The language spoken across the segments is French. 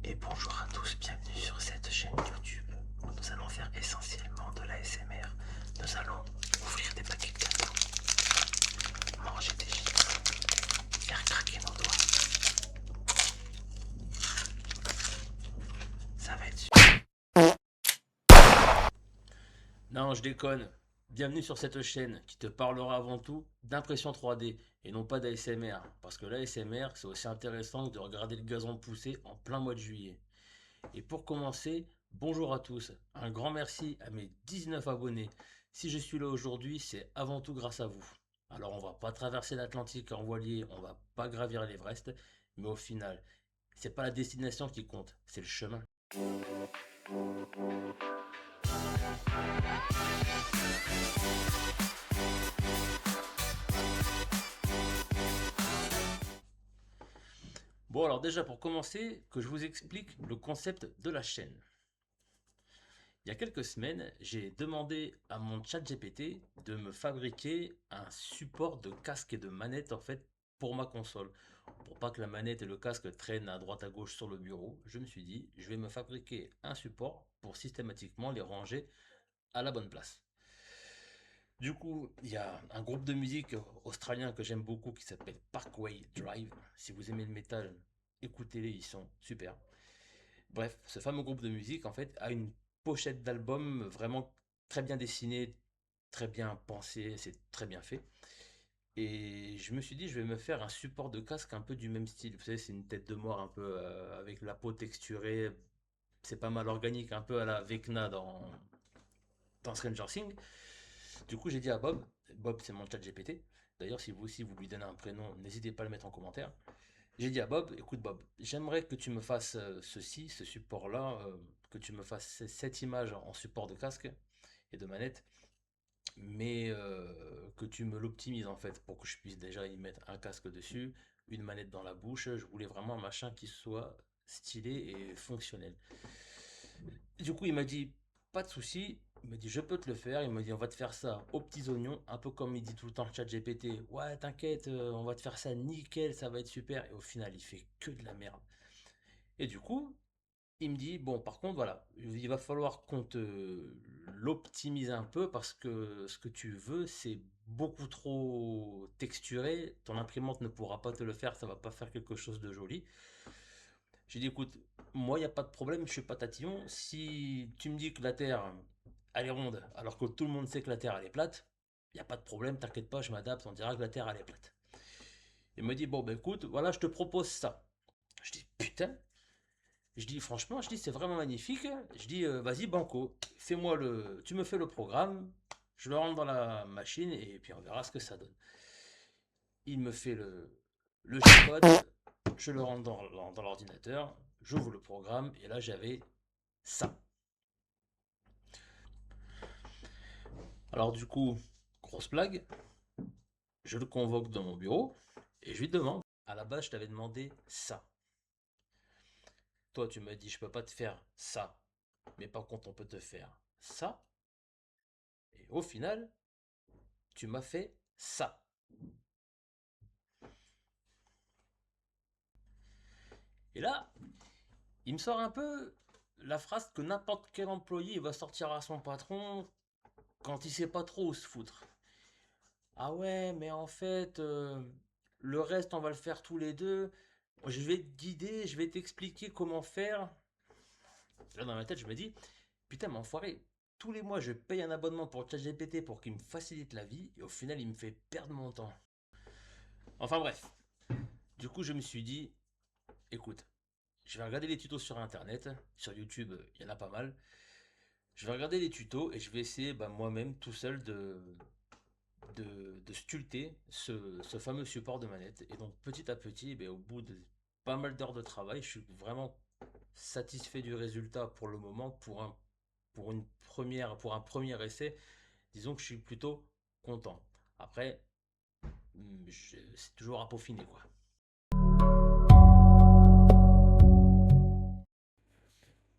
Et bonjour à tous, bienvenue sur cette chaîne YouTube où nous allons faire essentiellement de l'ASMR. Nous allons ouvrir des paquets de gâteaux, manger des chips, faire craquer nos doigts. Ça va être super. Non, je déconne. Bienvenue sur cette chaîne qui te parlera avant tout d'impression 3D et non pas d'ASMR. Parce que l'ASMR, c'est aussi intéressant que de regarder le gazon pousser en plein mois de juillet. Et pour commencer, bonjour à tous. Un grand merci à mes 19 abonnés. Si je suis là aujourd'hui, c'est avant tout grâce à vous. Alors on va pas traverser l'Atlantique en voilier, on va pas gravir l'Everest, mais au final, c'est pas la destination qui compte, c'est le chemin. Bon alors déjà pour commencer, que je vous explique le concept de la chaîne. Il y a quelques semaines, j'ai demandé à mon chat GPT de me fabriquer un support de casque et de manette en fait pour ma console. Pour pas que la manette et le casque traînent à droite à gauche sur le bureau, je me suis dit, je vais me fabriquer un support pour systématiquement les ranger à la bonne place. Du coup, il y a un groupe de musique australien que j'aime beaucoup qui s'appelle Parkway Drive. Si vous aimez le métal, écoutez-les, ils sont super. Bref, ce fameux groupe de musique, en fait, a une pochette d'album vraiment très bien dessinée, très bien pensée, c'est très bien fait. Et je me suis dit, je vais me faire un support de casque un peu du même style. Vous savez, c'est une tête de mort un peu avec la peau texturée. C'est pas mal organique, un peu à la Vecna dans Stranger Things. Du coup, j'ai dit à Bob, Bob c'est mon chat GPT. D'ailleurs, si vous aussi vous lui donnez un prénom, n'hésitez pas à le mettre en commentaire. J'ai dit à Bob, écoute Bob, j'aimerais que tu me fasses ceci, ce support-là, que tu me fasses cette image en support de casque et de manette, mais que tu me l'optimises en fait pour que je puisse déjà y mettre un casque dessus, une manette dans la bouche. Je voulais vraiment un machin qui soit stylé et fonctionnel. Du coup, il m'a dit, pas de souci. Il m'a dit, je peux te le faire. Il m'a dit, on va te faire ça aux petits oignons, un peu comme il dit tout le temps le chat GPT. Ouais, t'inquiète, on va te faire ça nickel, ça va être super. Et au final, il fait que de la merde. Et du coup, il me dit, bon, par contre, voilà, il va falloir qu'on te l'optimise un peu parce que ce que tu veux, c'est beaucoup trop texturé. Ton imprimante ne pourra pas te le faire, ça va pas faire quelque chose de joli. J'ai dit, écoute, moi, il n'y a pas de problème, je suis pas tatillon. Si tu me dis que la Terre, elle est ronde, alors que tout le monde sait que la Terre, elle est plate, il n'y a pas de problème, t'inquiète pas, je m'adapte, on dira que la Terre, elle est plate. Il me dit, bon, ben écoute, voilà, je te propose ça. Je dis, putain, je dis, franchement, je dis, c'est vraiment magnifique. Je dis, vas-y, banco, fais-moi tu me fais le programme, je le rentre dans la machine et puis on verra ce que ça donne. Il me fait le G-code, je le rentre dans l'ordinateur, j'ouvre le programme et là j'avais ça. Alors du coup, grosse blague, je le convoque dans mon bureau et je lui demande, à la base je t'avais demandé ça. Toi tu m'as dit je peux pas te faire ça, mais par contre on peut te faire ça. Et au final, tu m'as fait ça. Et là, il me sort un peu la phrase que n'importe quel employé va sortir à son patron quand il sait pas trop où se foutre. Ah ouais, mais en fait, le reste, on va le faire tous les deux. Je vais te guider, je vais t'expliquer comment faire. Là, dans ma tête, je me dis, putain, mais enfoiré, tous les mois, je paye un abonnement pour ChatGPT pour qu'il me facilite la vie, et au final, il me fait perdre mon temps. Enfin bref, du coup, je me suis dit, écoute, je vais regarder les tutos sur Internet, sur YouTube, il y en a pas mal. Je vais regarder les tutos et je vais essayer bah, moi-même tout seul de sculpter ce fameux support de manette. Et donc petit à petit, ben, au bout de pas mal d'heures de travail, je suis vraiment satisfait du résultat pour le moment, pour un premier essai. Disons que je suis plutôt content. Après, c'est toujours à peaufiner quoi.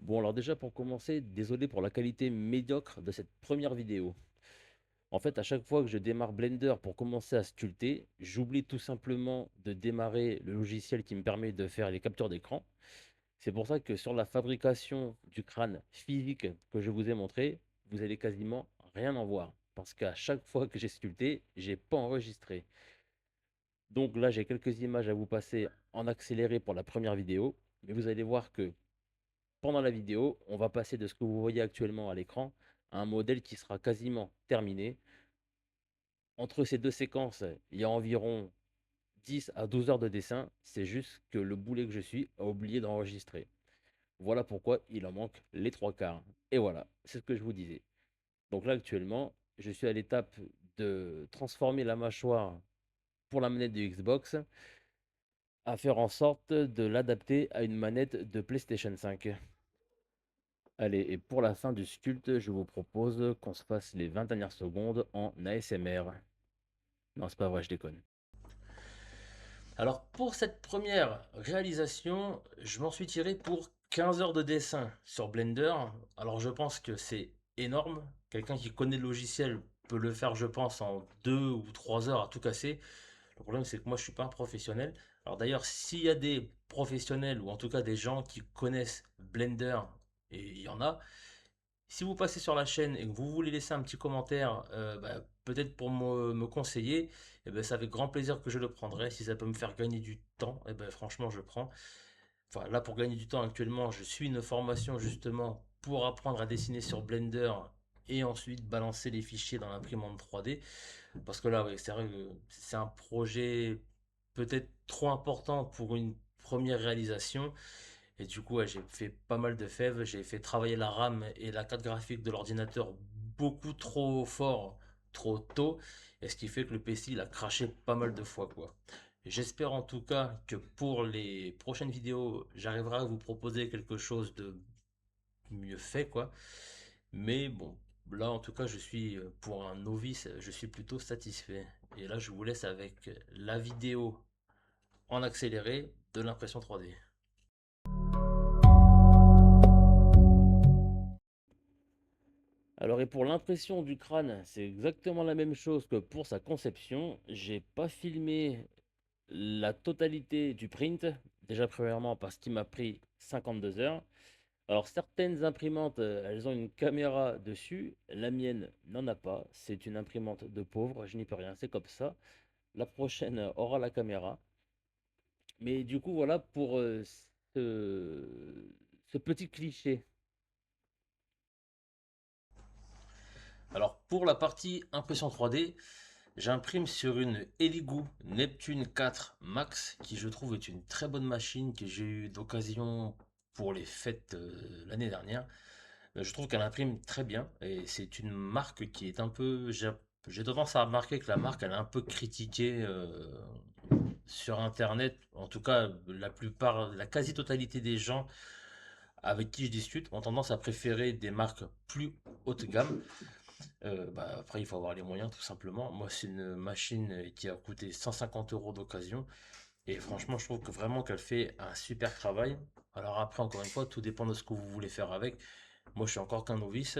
Bon alors déjà pour commencer, désolé pour la qualité médiocre de cette première vidéo. En fait, à chaque fois que je démarre Blender pour commencer à sculpter, j'oublie tout simplement de démarrer le logiciel qui me permet de faire les captures d'écran. C'est pour ça que sur la fabrication du crâne physique que je vous ai montré, vous allez quasiment rien en voir. Parce qu'à chaque fois que j'ai sculpté, j'ai pas enregistré. Donc là, j'ai quelques images à vous passer en accéléré pour la première vidéo. Mais vous allez voir que pendant la vidéo, on va passer de ce que vous voyez actuellement à l'écran à un modèle qui sera quasiment terminé. Entre ces deux séquences, il y a environ 10 à 12 heures de dessin. C'est juste que le boulet que je suis a oublié d'enregistrer. Voilà pourquoi il en manque les trois quarts. Et voilà, c'est ce que je vous disais. Donc là, actuellement, je suis à l'étape de transformer la mâchoire pour la manette de Xbox à faire en sorte de l'adapter à une manette de PlayStation 5. Allez, et pour la fin du sculpte, je vous propose qu'on se fasse les 20 dernières secondes en ASMR. Non, c'est pas vrai, je déconne. Alors pour cette première réalisation, je m'en suis tiré pour 15 heures de dessin sur Blender. Alors je pense que c'est énorme. Quelqu'un qui connaît le logiciel peut le faire, je pense, en 2 ou 3 heures à tout casser. Le problème, c'est que moi, je suis pas un professionnel. Alors d'ailleurs, s'il y a des professionnels ou en tout cas des gens qui connaissent Blender, et il y en a, si vous passez sur la chaîne et que vous voulez laisser un petit commentaire, peut-être pour me conseiller, eh ben, c'est avec grand plaisir que je le prendrai. Si ça peut me faire gagner du temps, eh ben, franchement, je prends. Enfin, là, pour gagner du temps actuellement, je suis une formation justement pour apprendre à dessiner sur Blender et ensuite balancer les fichiers dans l'imprimante 3D. Parce que là, ouais, c'est vrai que c'est un projet peut-être trop important pour une première réalisation. Et du coup, ouais, j'ai fait pas mal de fèves. J'ai fait travailler la RAM et la carte graphique de l'ordinateur beaucoup trop fort, trop tôt. Et ce qui fait que le PC, il a craché pas mal de fois, quoi. J'espère en tout cas que pour les prochaines vidéos, j'arriverai à vous proposer quelque chose de mieux fait, quoi. Mais bon, là en tout cas, je suis pour un novice, je suis plutôt satisfait. Et là, je vous laisse avec la vidéo en accéléré de l'impression 3D. Alors, et pour l'impression du crâne, c'est exactement la même chose que pour sa conception. J'ai pas filmé la totalité du print. Déjà, premièrement, parce qu'il m'a pris 52 heures. Alors, certaines imprimantes, elles ont une caméra dessus. La mienne n'en a pas. C'est une imprimante de pauvre. Je n'y peux rien. C'est comme ça. La prochaine aura la caméra. Mais du coup, voilà pour ce petit cliché. Alors pour la partie impression 3D, j'imprime sur une Elegoo Neptune 4 Max qui je trouve est une très bonne machine que j'ai eu d'occasion pour les fêtes l'année dernière. Je trouve qu'elle imprime très bien et c'est une marque qui est un peu... J'ai tendance à remarquer que la marque elle est un peu critiquée sur internet. En tout cas, la plupart, la quasi-totalité des gens avec qui je discute ont tendance à préférer des marques plus haut de gamme. Après, il faut avoir les moyens, tout simplement. Moi, c'est une machine qui a coûté 150 euros d'occasion. Et franchement, je trouve que vraiment qu'elle fait un super travail. Alors après, encore une fois, tout dépend de ce que vous voulez faire avec. Moi, je suis encore qu'un novice.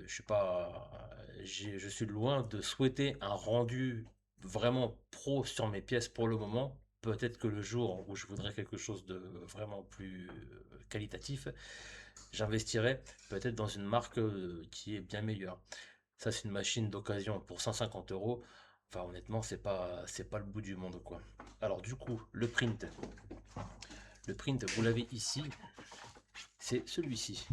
Je suis pas, je suis loin de souhaiter un rendu vraiment pro sur mes pièces pour le moment. Peut-être que le jour où je voudrais quelque chose de vraiment plus qualitatif, j'investirai peut-être dans une marque qui est bien meilleure. Ça, c'est une machine d'occasion pour 150 euros. Enfin, honnêtement, c'est pas le bout du monde, quoi. Alors, du coup, le print. Le print, vous l'avez ici. C'est celui-ci.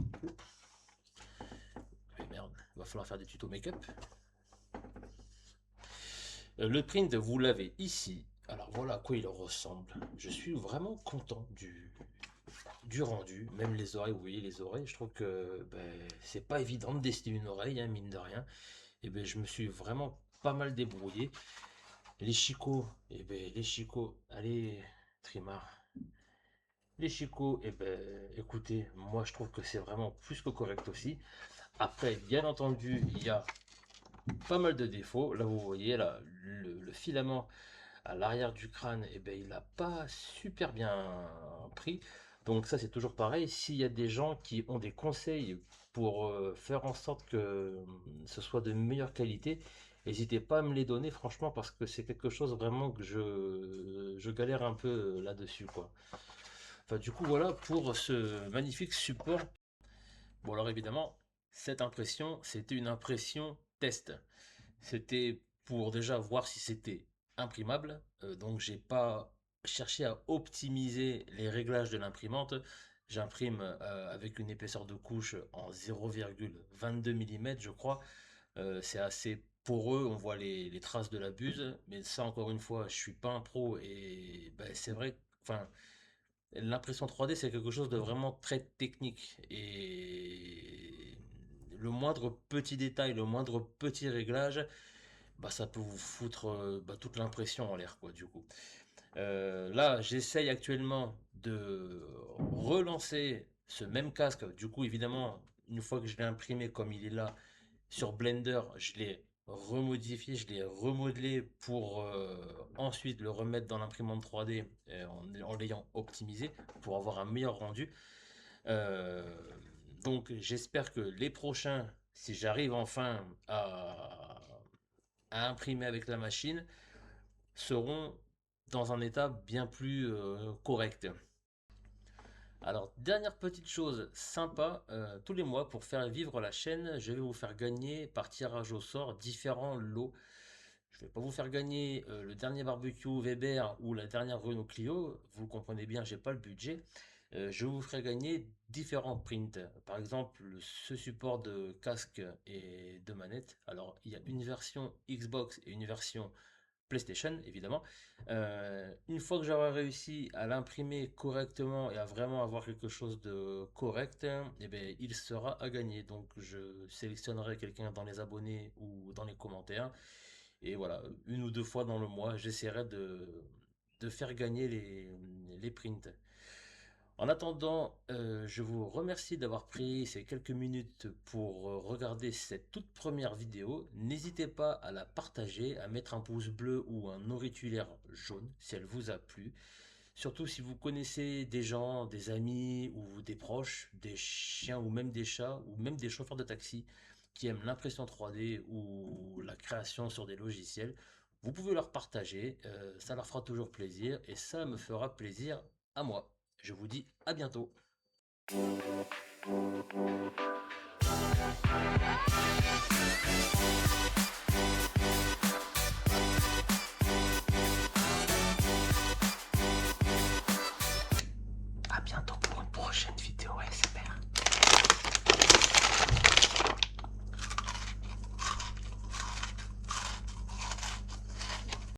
Mais merde, il va falloir faire des tutos make-up. Le print, vous l'avez ici. Alors, voilà à quoi il ressemble. Je suis vraiment content du rendu. Même les oreilles, vous voyez les oreilles. Je trouve que c'est pas évident de dessiner une oreille, hein, mine de rien. Et ben, je me suis vraiment pas mal débrouillé. Les chicots, les chicots, allez, Trimar. Les chicots, écoutez, moi je trouve que c'est vraiment plus que correct aussi. Après, bien entendu, il y a pas mal de défauts. Là, vous voyez, là, le filament à l'arrière du crâne, il n'a pas super bien pris. Donc ça, c'est toujours pareil. S'il y a des gens qui ont des conseils pour faire en sorte que ce soit de meilleure qualité, n'hésitez pas à me les donner, franchement, parce que c'est quelque chose vraiment que je galère un peu là-dessus, quoi. Enfin, du coup, voilà pour ce magnifique support. Bon, alors évidemment, cette impression, c'était une impression test. C'était pour déjà voir si c'était imprimable. Donc, j'ai pas cherché à optimiser les réglages de l'imprimante. J'imprime avec une épaisseur de couche en 0,22 mm, je crois. C'est assez poreux, on voit les traces de la buse, mais ça encore une fois, je suis pas un pro et ben, c'est vrai, enfin, l'impression 3D c'est quelque chose de vraiment très technique et le moindre petit détail, le moindre petit réglage, bah, ça peut vous foutre bah, toute l'impression en l'air quoi du coup. Là, j'essaye actuellement de relancer ce même casque. Du coup, évidemment, une fois que je l'ai imprimé comme il est là, sur Blender, je l'ai remodifié, je l'ai remodelé pour ensuite le remettre dans l'imprimante 3D en l'ayant optimisé pour avoir un meilleur rendu. Euh, donc j'espère que les prochains, si j'arrive enfin à imprimer avec la machine, seront dans un état bien plus correct. Alors, dernière petite chose sympa, tous les mois pour faire vivre la chaîne, je vais vous faire gagner par tirage au sort différents lots. Je ne vais pas vous faire gagner le dernier barbecue Weber ou la dernière Renault Clio, vous le comprenez bien, j'ai pas le budget. Je vous ferai gagner différents prints. Par exemple, ce support de casque et de manette. Alors, il y a une version Xbox et une version PlayStation, évidemment. Une fois que j'aurai réussi à l'imprimer correctement et à vraiment avoir quelque chose de correct, eh bien, il sera à gagner. Donc, je sélectionnerai quelqu'un dans les abonnés ou dans les commentaires. Et voilà, une ou deux fois dans le mois, j'essaierai de faire gagner les prints. En attendant, je vous remercie d'avoir pris ces quelques minutes pour regarder cette toute première vidéo. N'hésitez pas à la partager, à mettre un pouce bleu ou un auriculaire jaune si elle vous a plu. Surtout si vous connaissez des gens, des amis ou des proches, des chiens ou même des chats ou même des chauffeurs de taxi qui aiment l'impression 3D ou la création sur des logiciels. Vous pouvez leur partager, ça leur fera toujours plaisir et ça me fera plaisir à moi. Je vous dis à bientôt.